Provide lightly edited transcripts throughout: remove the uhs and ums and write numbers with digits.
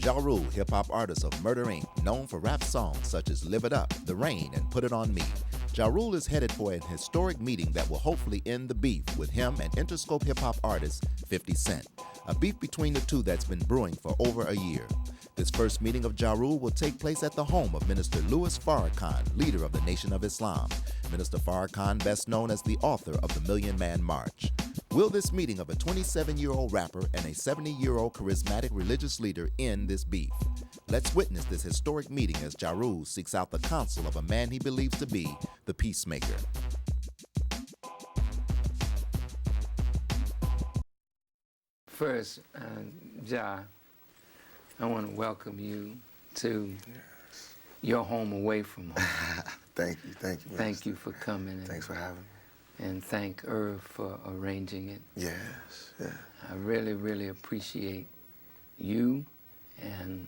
Ja Rule, hip-hop artist of Murder Inc., known for rap songs such as Live It Up, The Rain, and Put It On Me. Ja Rule is headed for an historic meeting that will hopefully end the beef with him and Interscope hip-hop artist 50 Cent, a beef between the two that's been brewing for over a year. This first meeting of Ja Rule will take place at the home of Minister Louis Farrakhan, leader of the Nation of Islam. Minister Farrakhan, best known as the author of the Million Man March. Will this meeting of a 27-year-old rapper and a 70-year-old charismatic religious leader end this beef? Let's witness this historic meeting as Ja Rule seeks out the counsel of a man he believes to be the peacemaker. First, Ja, I want to welcome you to your home away from home. Thank you, thank you. Thank you for coming. Thanks for having me. And thank Irv for arranging it. Yes, yeah. I really, really appreciate you and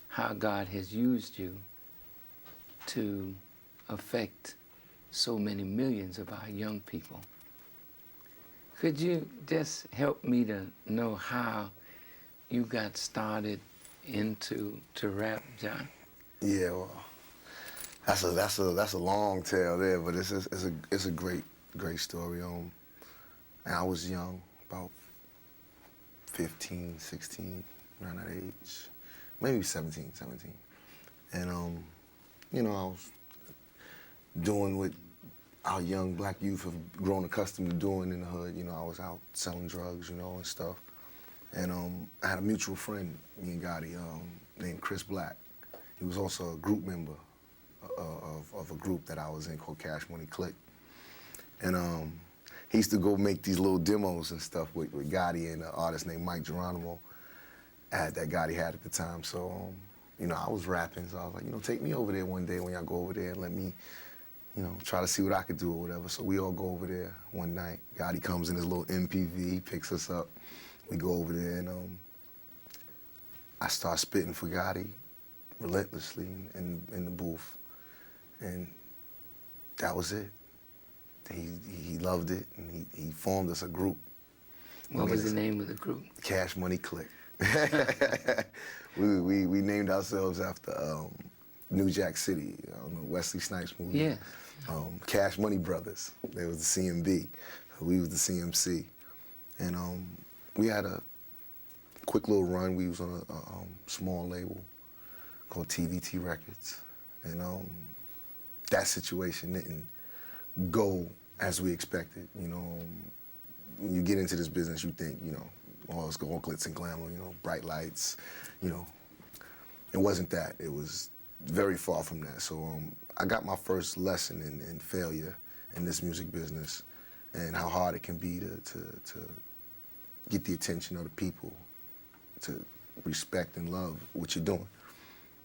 how God has used you to affect so many millions of our young people. Could you just help me to know how you got started into rap, John? Yeah, well, that's a long tale there, but it's a great story. And I was young, about 15, 16, around that age, maybe 17. And you know, I was doing what our young black youth have grown accustomed to doing in the hood. You know, I was out selling drugs, you know, and stuff. And I had a mutual friend, me and Gotti, named Chris Black. He was also a group member of a group that I was in called Cash Money Click. And he used to go make these little demos and stuff with Gotti and an artist named Mike Geronimo that Gotti had at the time. So, you know, I was rapping, so I was like, you know, take me over there one day when y'all go over there and let me, you know, try to see what I could do or whatever. So we all go over there one night. Gotti comes in his little MPV, picks us up. We go over there and I start spitting for Gotti relentlessly in the booth. And that was it. He loved it, and he formed us a group. What was the name of the group? Cash Money Click. we named ourselves after New Jack City, the Wesley Snipes movie. Yeah. Cash Money Brothers. They was the CMB. We was the CMC. And we had a quick little run. We was on a small label called TVT Records. And that situation didn't go as we expected. You know, when you get into this business, you think, you know, oh, it's all glitz and glamour, you know, bright lights, you know. It wasn't that. It was very far from that. So I got my first lesson in failure in this music business and how hard it can be to get the attention of the people, to respect and love what you're doing.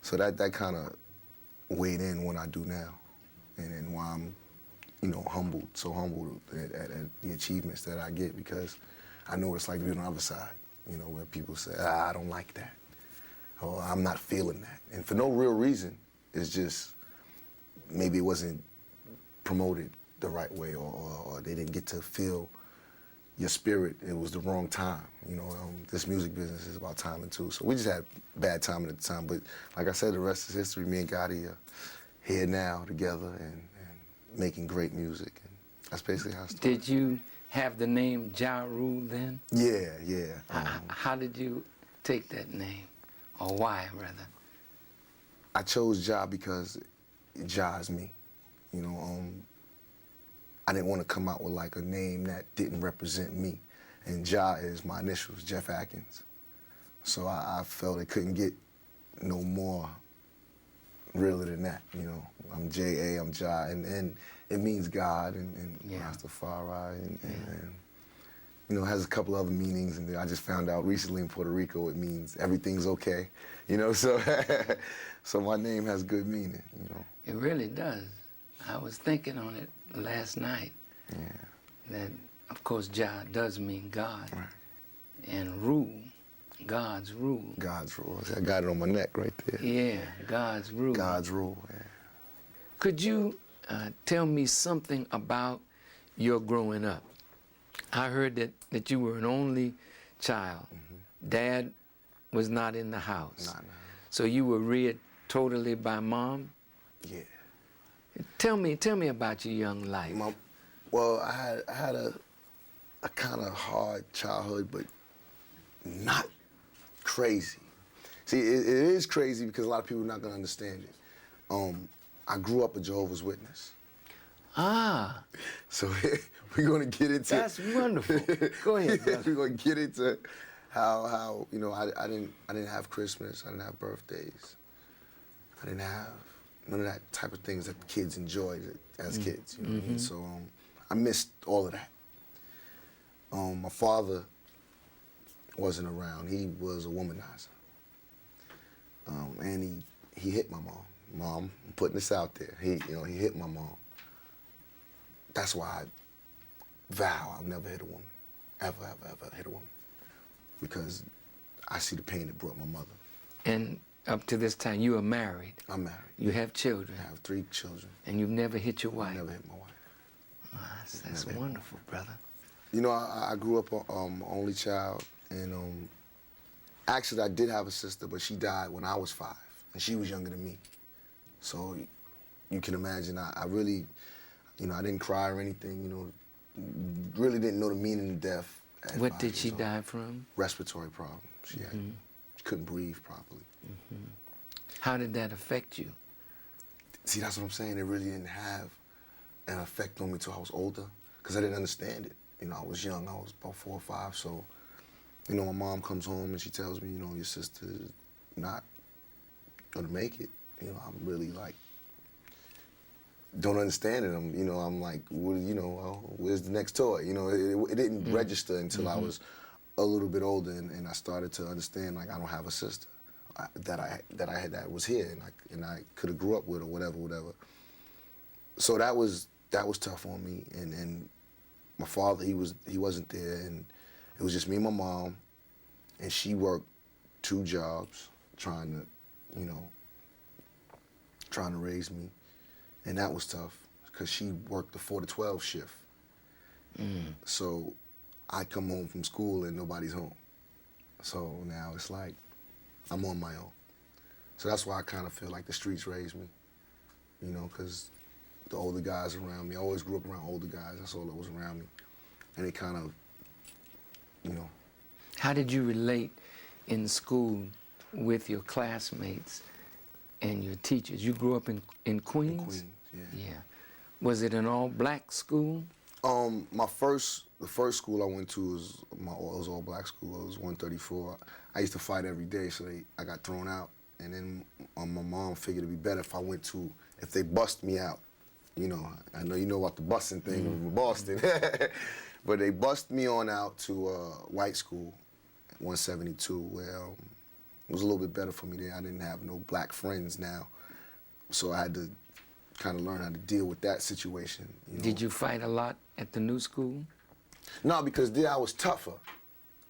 So that kind of weighed in what I do now, and why I'm, you know, so humbled at the achievements that I get, because I know what it's like to be on the other side, you know, where people say, I don't like that, or I'm not feeling that. And for no real reason. It's just maybe it wasn't promoted the right way, or they didn't get to feel your spirit. It was the wrong time. You know, this music business is about timing too. So we just had bad timing at the time. But like I said, the rest is history. Me and Gotti are here now together and making great music. And that's basically how it started. Did you have the name Ja Rule then? Yeah. How did you take that name? Or why, rather? I chose Ja because Ja is me. You know, I didn't want to come out with like a name that didn't represent me. And Ja is my initials, Jeff Atkins. So I felt it couldn't get no more realer than that, you know. I'm J.A., I'm Ja, and it means God and Rastafari, and you know, it has a couple other meanings, and I just found out recently in Puerto Rico it means everything's okay, you know, so so my name has good meaning, you know. It really does. I was thinking on it last night. Yeah. That, of course, Ja does mean God. Right. And rule, God's rule. God's rule. I got it on my neck right there. Yeah, God's rule. God's rule, yeah. Could you tell me something about your growing up? I heard that you were an only child. Mm-hmm. Dad was not in the house. Nah. So you were reared totally by mom? Yeah. Tell me about your young life. Well, I had a kind of hard childhood, but not crazy. See, it is crazy because a lot of people are not gonna understand it. I grew up a Jehovah's Witness. Ah. So we're gonna get into. That's wonderful. Go ahead, brother. We're gonna get into how you know I didn't have Christmas, I didn't have birthdays, I didn't have none of that type of things that kids enjoyed as kids. You know what I mean? So I missed all of that. My father wasn't around. He was a womanizer, and he hit my mom. Mom, I'm putting this out there. He hit my mom. That's why I vow I'll never hit a woman, ever hit a woman, because I see the pain it brought my mother. And up to this time, you are married. I'm married. You have children. I have 3 children. And you've never hit your wife. I never hit my wife. Ah, that's wonderful, brother. You know, I grew up only child, and actually I did have a sister, but she died when I was 5, and she was younger than me. So you can imagine, I really, you know, I didn't cry or anything, you know, really didn't know the meaning of death. What did she die from? Respiratory problems. She couldn't breathe properly. How did that affect you? See, that's what I'm saying. It really didn't have an effect on me until I was older, because I didn't understand it. You know, I was young. I was about 4 or 5. So, you know, my mom comes home and she tells me, you know, your sister's not gonna make it. You know, I'm really like, don't understand it. I'm like, well, you know, well, where's the next toy? You know, it didn't register until I was a little bit older, and I started to understand, like, I don't have a sister that was here, and I could have grew up with, or whatever. So that was tough on me, and my father, he wasn't there, and it was just me and my mom, and she worked 2 jobs trying to raise me, and that was tough because she worked the 4 to 12 shift. So I come home from school and nobody's home. So now it's like I'm on my own. So that's why I kind of feel like the streets raised me, you know, because the older guys around me, I always grew up around older guys. That's all that was around me. And it kind of, you know. How did you relate in school with your classmates and your teachers? You grew up in Queens? In Queens, yeah. Yeah. Was it an all-black school? The first school I went to was all black school. It was 134. I used to fight every day, so I got thrown out. And then my mom figured it'd be better if they bust me out. You know, I know you know about the busing thing in Boston, but they bust me on out to white school, 172, where it was a little bit better for me there. I didn't have no black friends now, so I had to kind of learn how to deal with that situation. You know? Did you fight a lot at the new school? No, because there I was tougher.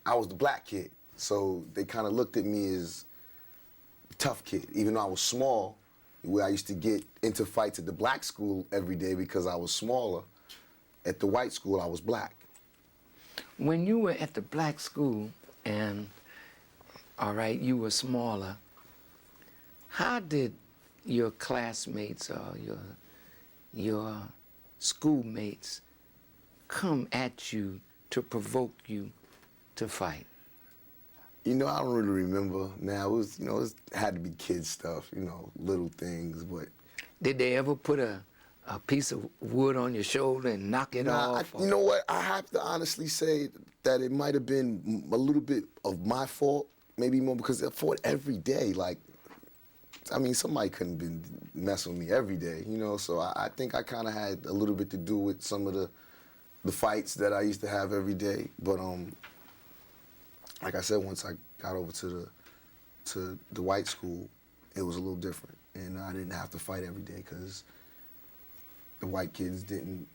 I was the black kid, so they kind of looked at me as the tough kid, even though I was small. Where I used to get into fights at the black school every day because I was smaller. At the white school, I was black. When you were at the black school and, all right, you were smaller, how did your classmates or your schoolmates come at you to provoke you to fight? You know, I don't really remember now. It was, you know, it had to be kid stuff, you know, little things, but. Did they ever put a piece of wood on your shoulder and knock it off? You know what? I have to honestly say that it might have been a little bit of my fault, maybe more, because I fought every day. Like, I mean, somebody couldn't have been messing with me every day, you know, so I think I kind of had a little bit to do with some of the fights that I used to have every day. But, like I said, once I got over to the white school, it was a little different, and I didn't have to fight every day because the white kids didn't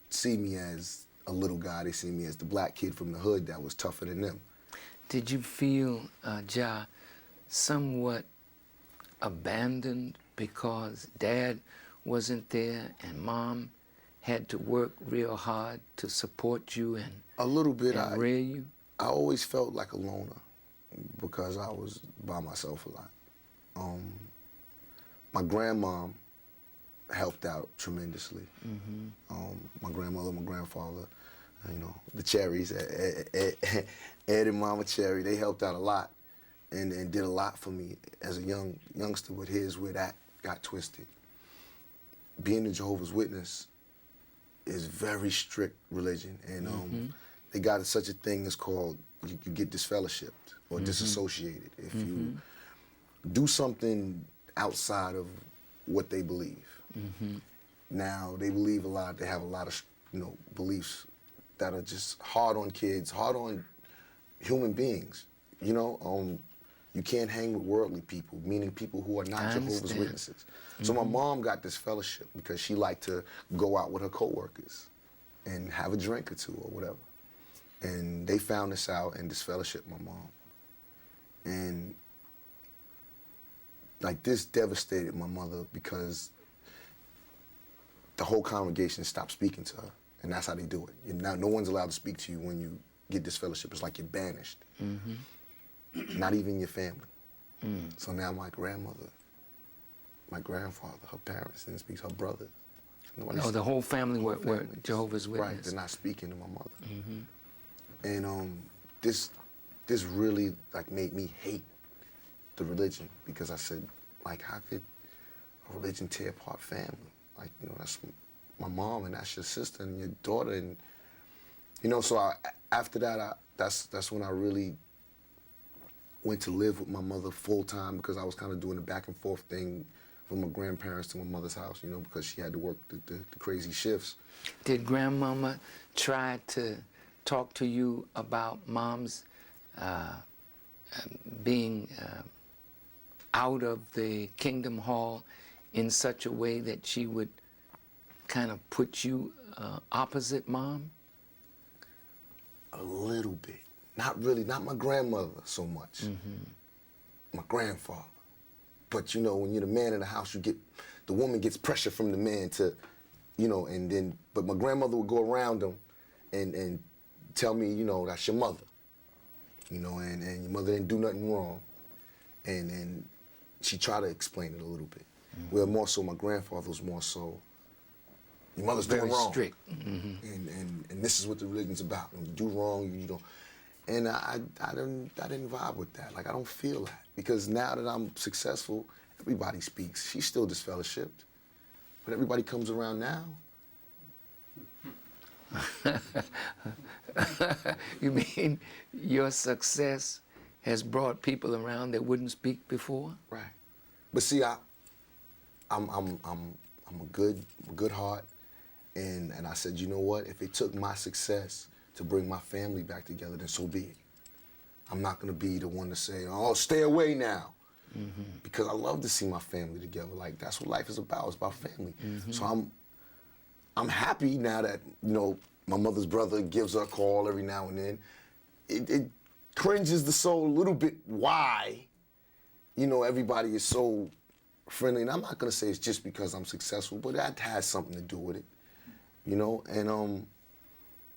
see me as a little guy. They see me as the black kid from the hood that was tougher than them. Did you feel, Ja, somewhat abandoned because Dad wasn't there and Mom had to work real hard to support you and a little bit, and rear you? I always felt like a loner. because I was by myself a lot. My grandmom helped out tremendously. My grandmother, my grandfather, you know, the Cherries, Ed and Mama Cherry, they helped out a lot and did a lot for me as a youngster, but here's where that got twisted. Being a Jehovah's Witness is very strict religion, and they got such a thing as called, you get disfellowshipped or disassociated if you do something outside of what they believe. Now, they believe a lot, they have a lot of, you know, beliefs that are just hard on kids, hard on human beings, you know. You can't hang with worldly people, meaning people who are not Jehovah's Witnesses. So my mom got this fellowship because she liked to go out with her coworkers and have a drink or two or whatever. And they found this out and disfellowshipped my mom. And like, this devastated my mother because the whole congregation stopped speaking to her. And that's how they do it. Now, no one's allowed to speak to you when you get disfellowship. It's like you're banished. Not even your family. So now my grandmother, my grandfather, her parents didn't speak to her brothers. No, the whole family were Jehovah's Witnesses. Right, they're not speaking to my mother. And this really like made me hate the religion, because I said, like, how could a religion tear apart family? Like, you know, that's my mom and that's your sister and your daughter, and you know. So after that, that's when I really went to live with my mother full time, because I was kind of doing the back and forth thing from my grandparents to my mother's house, you know, because she had to work the crazy shifts. Did grandmama try to talk to you about mom's being out of the Kingdom Hall in such a way that she would kind of put you opposite mom? A little bit. Not really, not my grandmother so much. My grandfather. But you know, when you're the man in the house, the woman gets pressure from the man to, you know, and then, but my grandmother would go around him and tell me, you know, that's your mother. You know, and your mother didn't do nothing wrong. And she tried to explain it a little bit. Well, more so, my grandfather was more so, your mother's doing wrong. Very strict. And this is what the religion's about. When you do wrong, you don't. And I didn't vibe with that. Like, I don't feel that. Because now that I'm successful, everybody speaks. She's still disfellowshipped. But everybody comes around now. You mean your success has brought people around that wouldn't speak before? Right. But see, I'm a good heart, and I said, you know what? If it took my success to bring my family back together, then so be it. I'm not gonna be the one to say, oh, stay away now. Because I love to see my family together. Like, that's what life is about. It's about family. So I'm happy now that, you know, my mother's brother gives her a call every now and then. It cringes the soul a little bit why, you know, everybody is so friendly. And I'm not gonna say it's just because I'm successful, but that has something to do with it, you know? And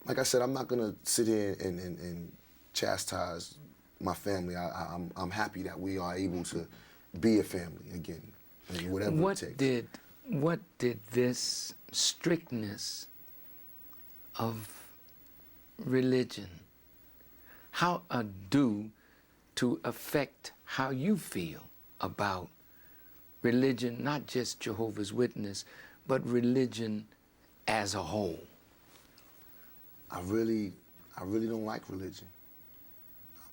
like I said, I'm not gonna sit here and chastise my family. I'm happy that we are able to be a family again, and whatever it takes. What did this strictness of religion, how do to affect how you feel about religion, not just Jehovah's Witness, but religion as a whole? I really don't like religion.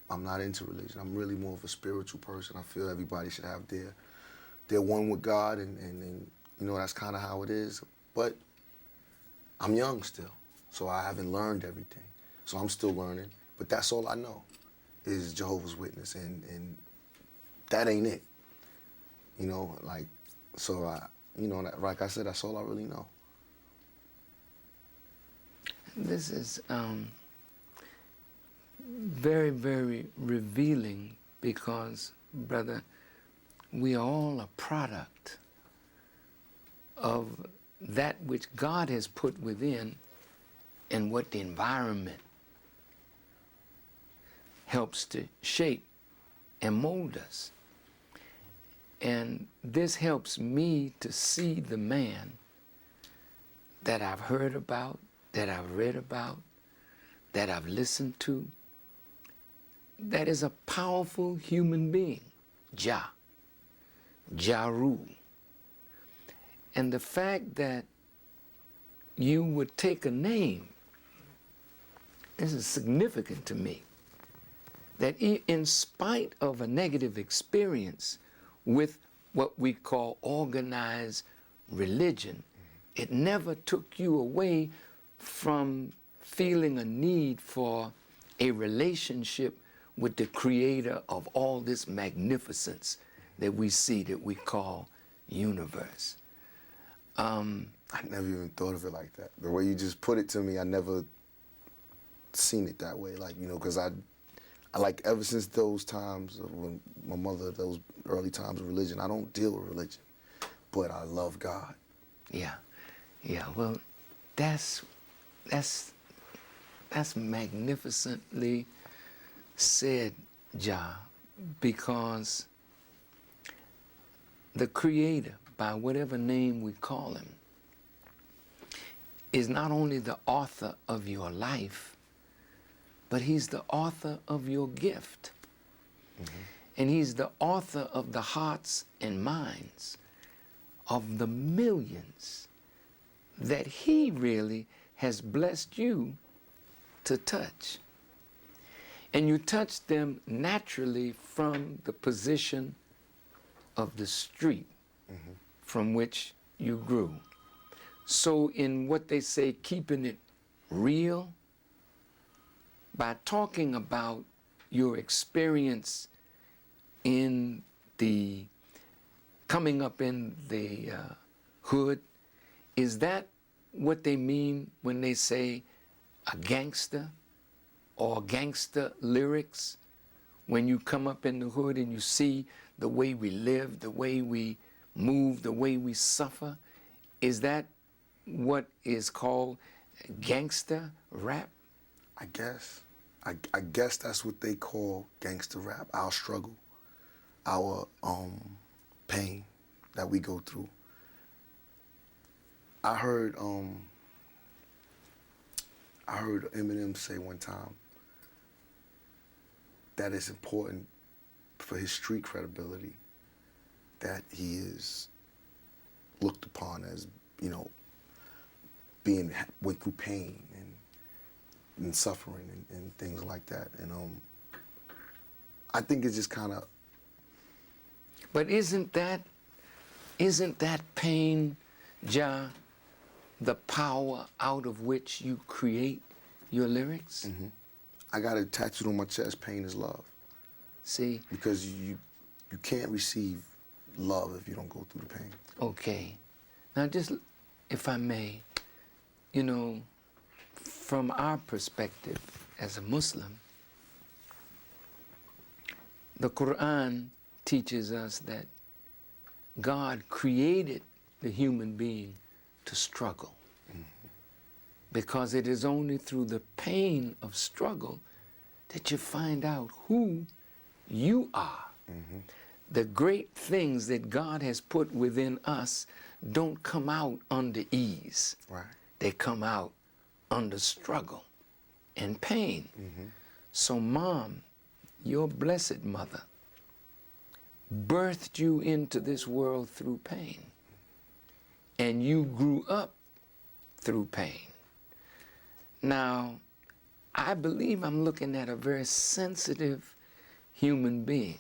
I'm not into religion. I'm really more of a spiritual person. I feel everybody should have their one with God, and you know, that's kind of how it is. But I'm young still, so I haven't learned everything. So I'm still learning, but that's all I know is Jehovah's Witness, and that ain't it. You know, like, so you know, like I said, that's all I really know. This is very, very revealing, because, brother, we are all a product of that which God has put within, and what the environment helps to shape and mold us. And this helps me to see the man that I've heard about, that I've read about, that I've listened to, that is a powerful human being, Jah Rule. And the fact that you would take a name, this is significant to me, that in spite of a negative experience with what we call organized religion, it never took you away from feeling a need for a relationship with the creator of all this magnificence that we see, that we call universe. I never even thought of it like that. The way you just put it to me, I never seen it that way. Like, you know, because I like, ever since those times when my mother, those early times of religion, I don't deal with religion, but I love God. Yeah, well, that's magnificently said, Jah, because the Creator, by whatever name we call him, is not only the author of your life, but he's the author of your gift. Mm-hmm. And he's the author of the hearts and minds of the millions that he really has blessed you to touch. And you touch them naturally from the position of the street mm-hmm. from which you grew. So in what they say, keeping it real, by talking about your experience in the, coming up in the hood, is that what they mean when they say a gangster or gangster lyrics? When you come up in the hood and you see the way we live, the way we move, the way we suffer, is that what is called gangster rap? I guess. I guess that's what they call gangster rap, our struggle, our pain that we go through. I heard Eminem say one time that it's important for his street credibility that he is looked upon as, you know, went through pain and suffering and things like that. And I think it's just kind of. But isn't that pain, Jah, the power out of which you create your lyrics? Mm-hmm. I got it tattooed on my chest, pain is love. See? Because you can't receive love if you don't go through the pain. Okay. Now just, if I may, you know, from our perspective as a Muslim, the Quran teaches us that God created the human being to struggle. Mm-hmm. Because it is only through the pain of struggle that you find out who you are. Mm-hmm. The great things that God has put within us don't come out under ease. Right. They come out under struggle and pain. Mm-hmm. So Mom, your blessed mother, birthed you into this world through pain. And you grew up through pain. Now, I believe I'm looking at a very sensitive human being.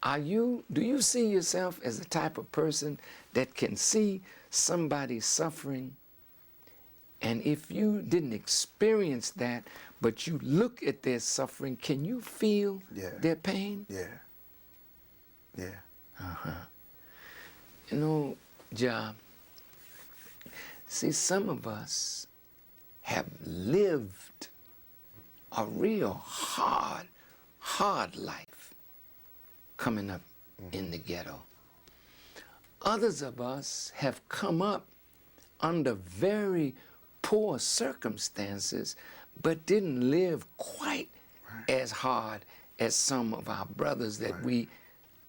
Do you see yourself as the type of person that can see somebody suffering, and if you didn't experience that, but you look at their suffering, can you feel their pain? Yeah. Yeah. Uh-huh. You know, Jah, see, some of us have lived a real hard life coming up in the ghetto. Others of us have come up under very poor circumstances, but didn't live quite as hard as some of our brothers that Right. we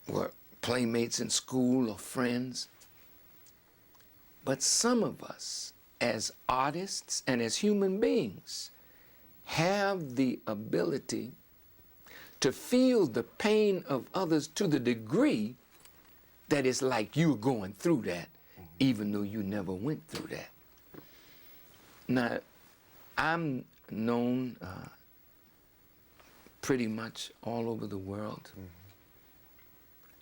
were playmates in school or friends. But some of us, as artists and as human beings, have the ability to feel the pain of others to the degree that it's like you're going through that, even though you never went through that. Now, I'm known pretty much all over the world.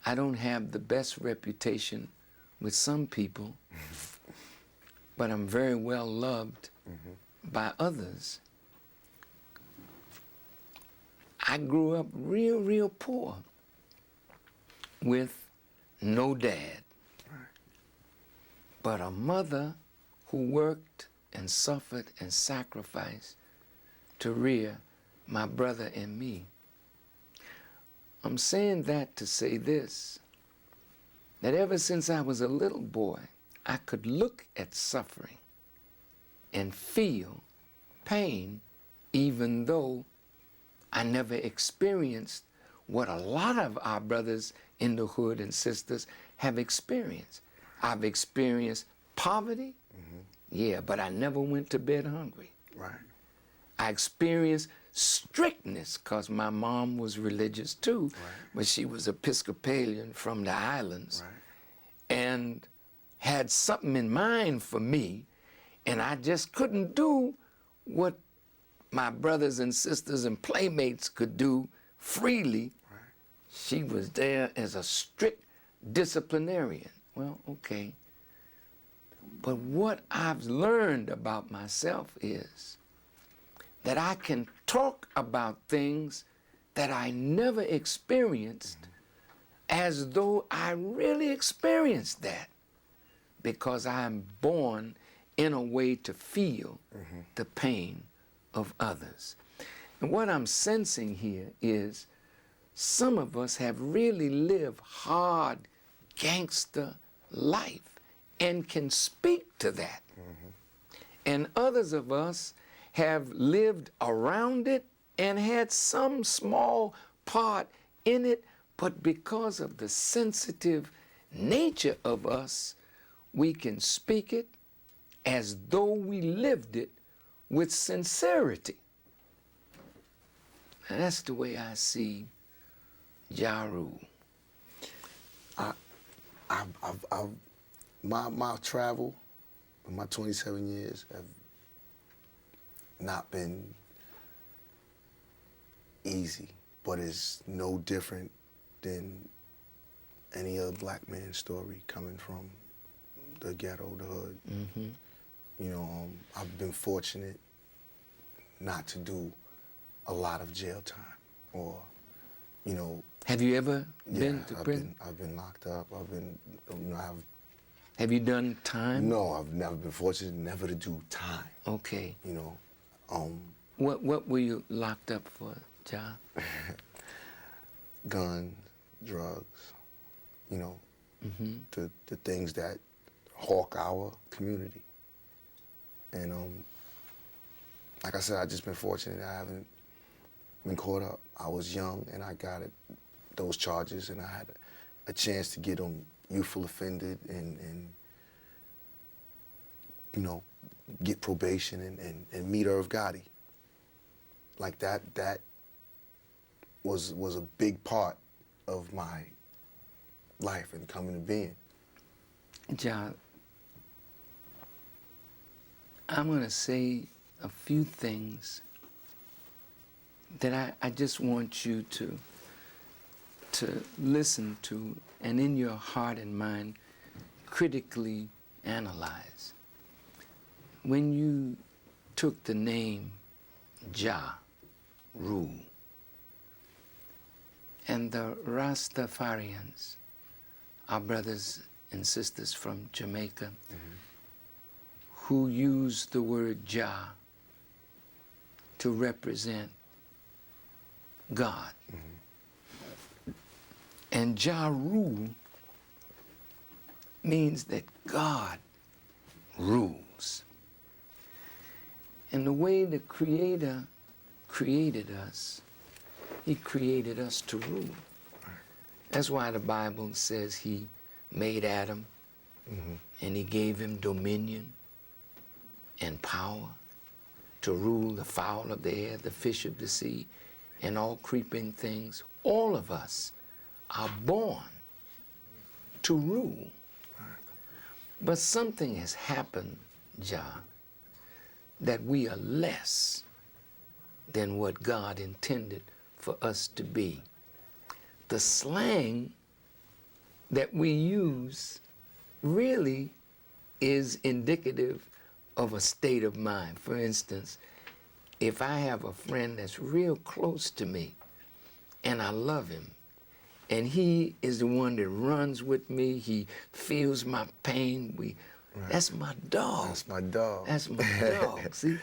I don't have the best reputation with some people, but I'm very well loved by others. I grew up real poor with no dad, but a mother who worked and suffered and sacrificed to rear my brother and me. I'm saying that to say this, that ever since I was a little boy, I could look at suffering and feel pain, even though I never experienced what a lot of our brothers in the hood and sisters have experienced. I've experienced poverty, yeah, but I never went to bed hungry. Right. I experienced strictness because my mom was religious too, but she was Episcopalian from the islands and had something in mind for me, and I just couldn't do what my brothers and sisters and playmates could do freely. She was there as a strict disciplinarian. Well, okay. But what I've learned about myself is that I can talk about things that I never experienced as though I really experienced that, because I am born in a way to feel the pain of others. And what I'm sensing here is some of us have really lived hard gangster life and can speak to that. And others of us have lived around it and had some small part in it, but because of the sensitive nature of us, we can speak it as though we lived it with sincerity. And that's the way I see Ja Rule. My travel, my 27 years have not been easy, but it's no different than any other black man's story coming from the ghetto, the hood. You know, I've been fortunate not to do a lot of jail time, or, you know. Have you ever been to prison? I've been locked up. I've been, you know, Have you done time? No, I've never been fortunate never to do time. Okay. You know, what were you locked up for, Ja? guns, drugs, you know, the things that hawk our community. And like I said, I've just been fortunate. I haven't been caught up. I was young and I got those charges, and I had a chance to get on youthful offended and you know, get probation and meet Irv Gotti. Like that was a big part of my life and coming to being. Ja, I'm going to say a few things that I just want you to listen to, and in your heart and mind critically analyze. When you took the name Ja Rule, and the Rastafarians, our brothers and sisters from Jamaica, who use the word Jah to represent God. And Ja Rule means that God rules. And the way the Creator created us He created us to rule. That's why the Bible says he made Adam and he gave him dominion and power to rule the fowl of the air, the fish of the sea, and all creeping things. All of us are born to rule. But something has happened, Jah, that we are less than what God intended for us to be. The slang that we use really is indicative of a state of mind. For instance, if I have a friend that's real close to me and I love him, and he is the one that runs with me, he feels my pain, that's my dog. That's my dog. That's my dog, see?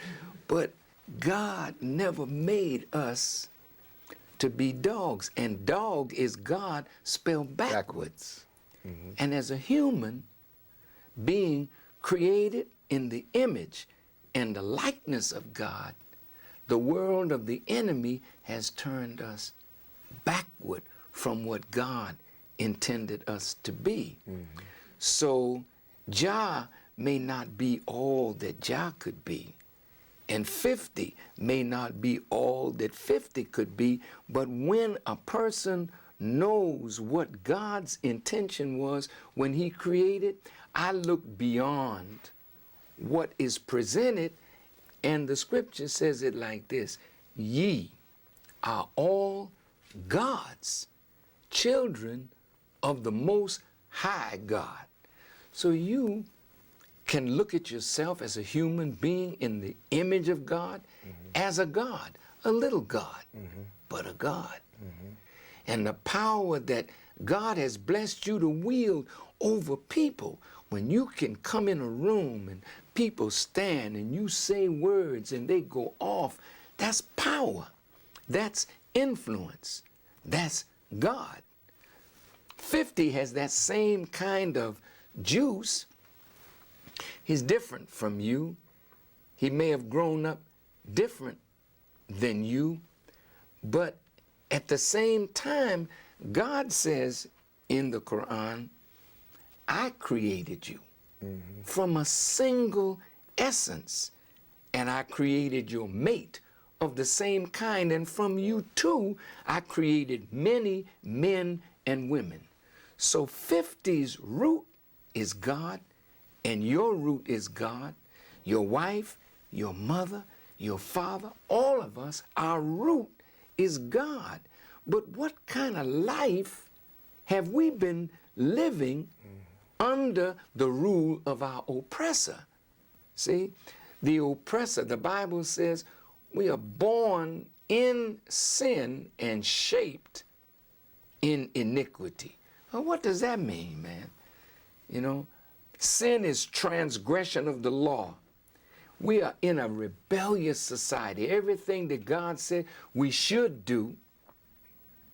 But God never made us to be dogs, and dog is God spelled backwards. And as a human being created in the image and the likeness of God, the world of the enemy has turned us backward from what God intended us to be. So Jah may not be all that Jah could be, and 50 may not be all that 50 could be, but when a person knows what God's intention was when he created, I look beyond what is presented, and the scripture says it like this: ye are all God's children of the Most High God. So you can look at yourself as a human being in the image of God, as a God, a little God, but a God. And the power that God has blessed you to wield over people, when you can come in a room and people stand and you say words and they go off, that's power, that's influence, that's God. 50 has that same kind of juice. He's different from you. He may have grown up different than you, but at the same time, God says in the Quran, I created you from a single essence, and I created your mate of the same kind, and from you too, I created many men and women. So 50's root is God, and your root is God. Your wife, your mother, your father, all of us, our root is God. But what kind of life have we been living under the rule of our oppressor? See, the oppressor, the Bible says we are born in sin and shaped in iniquity. Well, what does that mean, man? You know, sin is transgression of the law. We are in a rebellious society. Everything that God said we should do,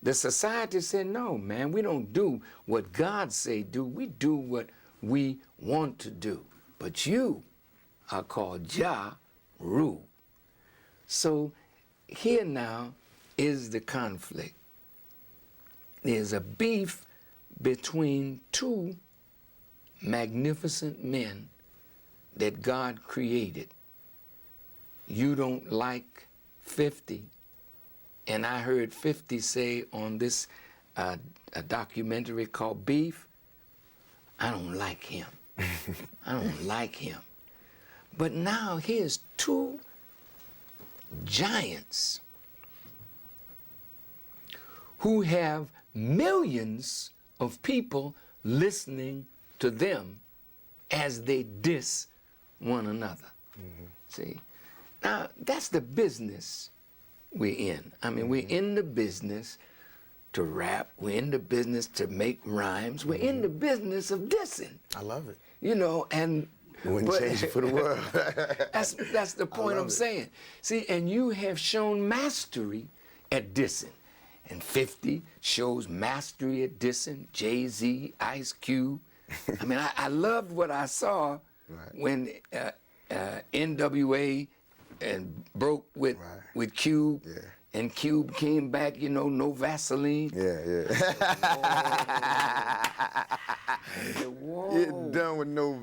the society said, no, man, we don't do what God say do. We do what we want to do. But you are called Jah Rule. So here now is the conflict. There's a beef between two magnificent men that God created. You don't like 50. And I heard 50 say on this a documentary called Beef, I don't like him. I don't like him. But now here's two giants who have millions of people listening to them as they diss one another. See? Now, that's the business we're in. I mean, we're in the business to rap. We're in the business to make rhymes. We're in the business of dissing. I love it. You know, and Wouldn't change it for the world. that's the point I'm saying. See, and you have shown mastery at dissing. And 50 shows mastery at dissing. Jay-Z, Ice Cube. I mean, I loved what I saw when NWA and broke with Cube, And Cube came back, you know, no Vaseline. Yeah. Whoa. Get done with no